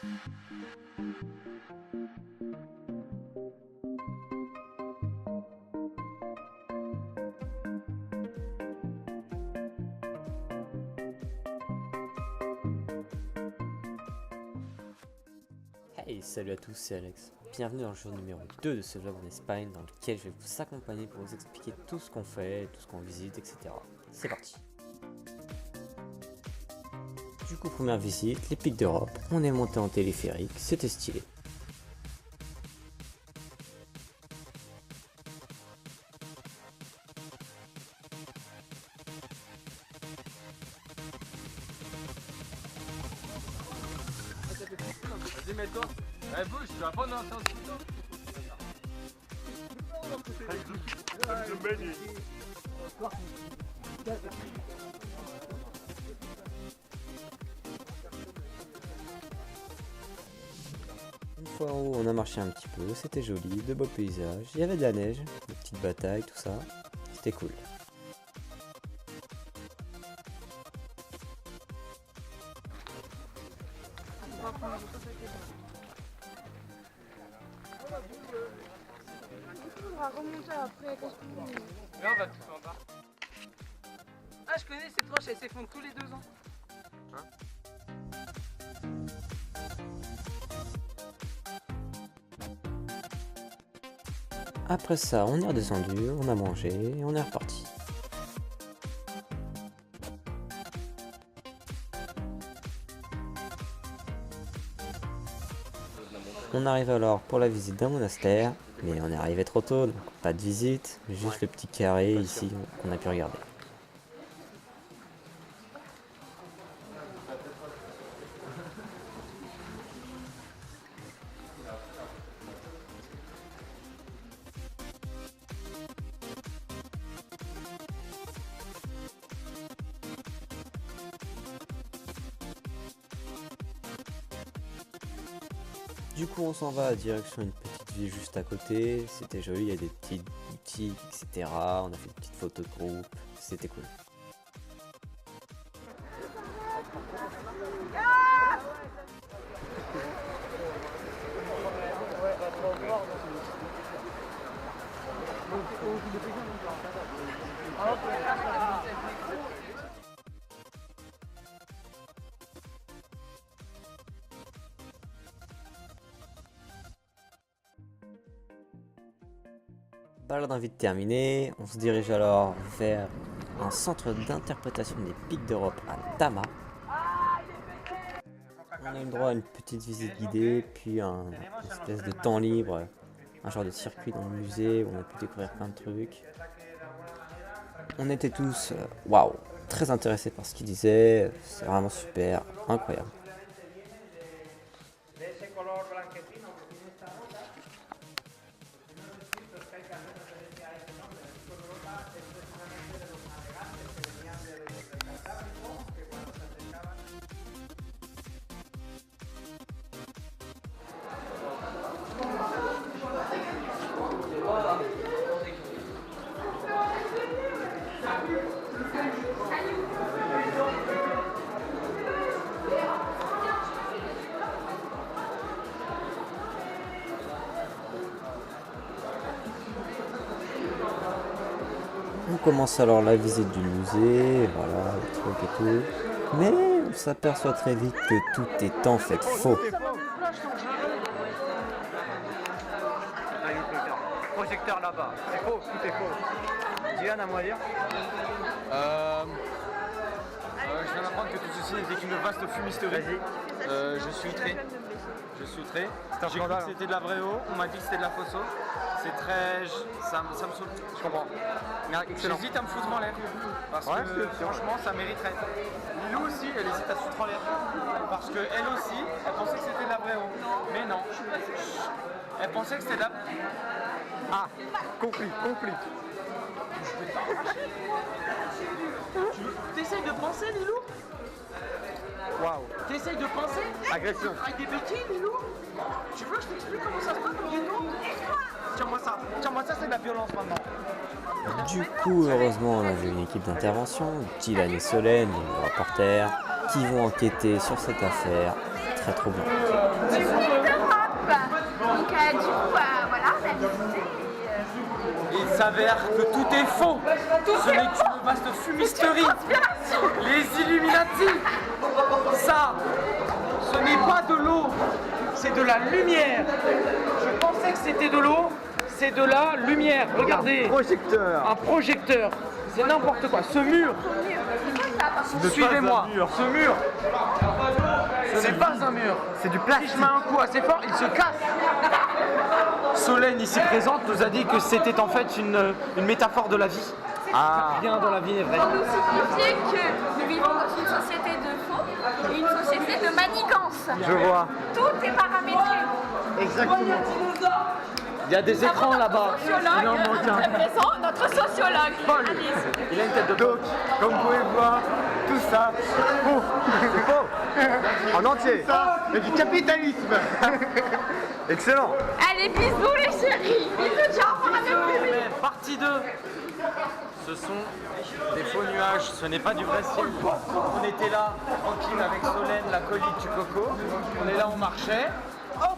Hey, salut à tous, c'est Alex. Bienvenue dans le jour numéro 2 de ce vlog en Espagne dans lequel je vais vous accompagner pour vous expliquer tout ce qu'on fait, tout ce qu'on visite, etc. C'est parti. Du coup, première visite, les pics d'Europe. On est monté en téléphérique, c'était stylé. Vas-y, mets-toi. Eh, bouge, tu vas pas dans le sens du temps. Une fois en haut, on a marché un petit peu, c'était joli, de beaux paysages, il y avait de la neige, des petites batailles, tout ça, c'était cool. On va remonter après, qu'est-ce que vous voulez? Là, on va tout en bas. Ah, je connais cette roche, elles s'effondrent tous les 2 ans. Après ça, on est redescendu, on a mangé et on est reparti. On arrive alors pour la visite d'un monastère, mais on est arrivé trop tôt, donc pas de visite, juste le petit carré ici qu'on a pu regarder. Du coup, on s'en va à direction une petite ville juste à côté. C'était joli, il y a des petites boutiques, etc. On a fait une petite photo de groupe, c'était cool. Balade vite terminée, on se dirige alors vers un centre d'interprétation des pics d'Europe à Tama. On a eu le droit à une petite visite guidée, puis une espèce de temps libre, un genre de circuit dans le musée où on a pu découvrir plein de trucs. On était tous, waouh, très intéressés par ce qu'ils disaient, c'est vraiment super, incroyable. On commence alors la visite du musée, voilà, le truc et tout. Mais on s'aperçoit très vite que tout est en fait faux. Projecteur là-bas. C'est faux, tout est faux. Diane, à moi à dire. Je viens d'apprendre que tout ceci n'était qu'une vaste fumisterie. Vas-y. Je suis outré. J'ai cru que c'était de la vraie eau, on m'a dit que c'était de la fausse eau. C'est très... ça me saoule. Je comprends. J'hésite à me foutre en l'air. Parce que franchement, ça mériterait. Lilou aussi, elle hésite à se foutre en l'air. Parce qu'elle aussi, elle pensait que c'était de la vraie eau. Mais non. Elle pensait que c'était de la... Ah, compris. T'essayes de penser, Lilou? Waouh. T'essayes de penser? Agression. Avec des béquilles, Lilou? Tu veux que je t'explique comment ça se passe dans le ghetto? Tiens-moi ça, c'est de la violence maintenant. Du coup, heureusement, on a vu une équipe d'intervention, Dylan et Solène, les reporters, qui vont enquêter sur cette affaire très trop bien. Du ville d'Europe. Donc du coup, voilà, on a visité. Il s'avère que tout est faux. Ce n'est qu'une vaste fumisterie. Les Illuminati. Ça, ce n'est pas de l'eau, c'est de la lumière. Je pensais que c'était de l'eau, c'est de la lumière. Regardez. Un projecteur. C'est n'importe quoi. Ce mur. Suivez-moi. Ce mur. Ce n'est pas un mur. C'est du plastique. Si je mets un coup assez fort, il se casse. Solène, ici présente, nous a dit que c'était en fait une métaphore de la vie. Rien dans la vie n'est vrai. Pour nous signifier que nous vivons dans une société de faux et une société de manigance. Je vois. Tout est paramétré. Exactement. Il y a des écrans là-bas. Il en manque un. Très présent, notre sociologue. Paul. Alice. Il a une tête de Donc, comme vous pouvez voir, tout ça, faux. C'est faux. En entier. Ça, et du capitalisme. Excellent. Allez, bisous les chéris. Bisous, ciao, on aura de plus. Partie 2. Ce sont des faux nuages, ce n'est pas du vrai ciel. On était là, tranquille avec Solène, la colite du coco. On est là, on marchait. Hop,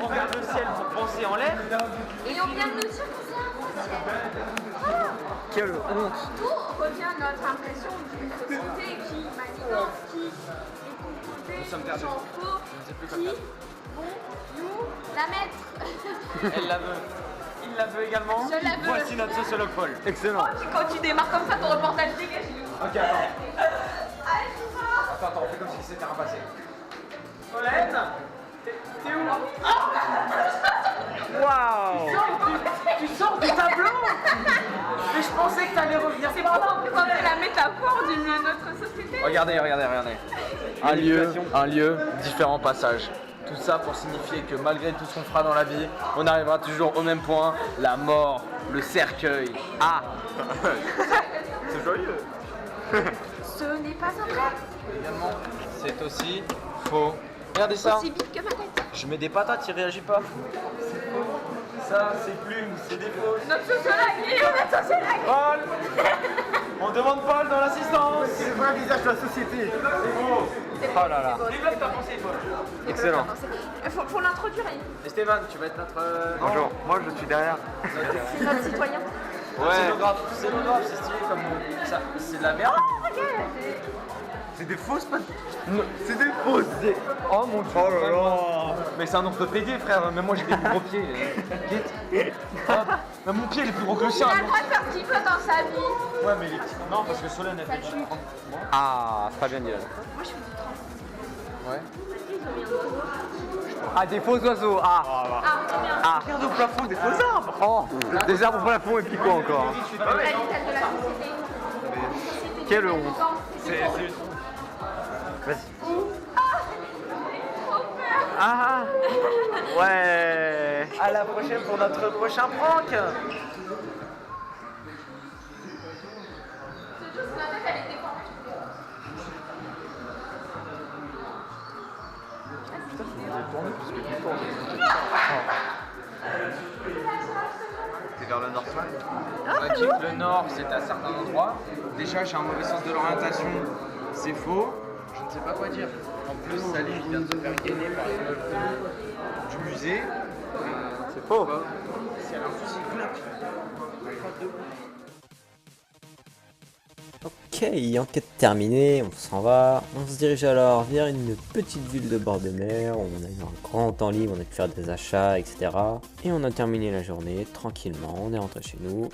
on regarde le ciel pour penser en l'air. Et on vient de nous dire que c'est un beau ciel. Quelle honte. Tout revient à notre impression d'une société qui manigance, qui est composée Nous sommes de perdus. gens faux, qui vont nous la mettre. Elle la veut. Il la veut également. Je la veux. Voici notre sociologue Paul. Excellent. Quand tu démarres comme ça, ton reportage dégage. Ok, attends, on fait comme si c'était un passé. Solène, t'es où? Waouh. Tu sors du tableau. Mais je pensais que t'allais revenir. C'est pour représenter la métaphore de notre société. Regardez. Un lieu, différents passages. Tout ça pour signifier que malgré tout ce qu'on fera dans la vie, on arrivera toujours au même point, la mort, le cercueil. Ah. C'est joyeux. Ce n'est pas un vrai. Également, c'est aussi faux. Regardez ça. Aussi vite que ma tête. Je mets des patates, il réagit pas. C'est faux. Ça, c'est plume, c'est des fausses. Notre sociologue, il est où notre sociologue? Paul. On demande Paul dans l'assistance. C'est le vrai visage de la société. C'est beau. Oh là là. Développe ta pensée, Paul. Excellent. Faut l'introduire. Esteban, tu vas être notre... Bonjour, moi je suis derrière. C'est notre citoyen. Scénographe, c'est stylé comme ça. C'est de la merde. C'est des fausses pattes. C'est des fausses. Oh mon dieu. Oh là là. Mais c'est un orthopédie, frère. Même moi j'ai des plus gros pieds. Hop. Même mon pied il est plus gros que le Il sien. a le droit de faire ce qu'il veut dans sa vie. Ouais, mais les petits. Non, parce que Solène a fait du 30. Ah, très bien Dylan. Moi, je fais du 30. Ouais. Ils ont mis un oiseau. Ah, des faux oiseaux. Ah. Ah, trop bien. Ah. Regarde au plafond des faux arbres. Oh, des arbres au plafond et puis quoi encore. La vitesse de la société. Quelle honte. C'est Vas-y. trop peur. Ah. Ouais. À la prochaine pour notre prochain prank. C'est juste que la tête, elle est défendue. C'est vers le nord. On a dit que le nord c'est à certains endroits. Déjà j'ai un mauvais sens de l'orientation, c'est faux. Je ne sais pas quoi dire. En plus Salim il vient de se faire gainer par une meuf du musée. C'est faux. Si elle a un souci, claque. Ok, enquête terminée, on s'en va. On se dirige alors vers une petite ville de bord de mer. On a eu un grand temps libre, on a pu faire des achats, etc. Et on a terminé la journée tranquillement, on est rentré chez nous.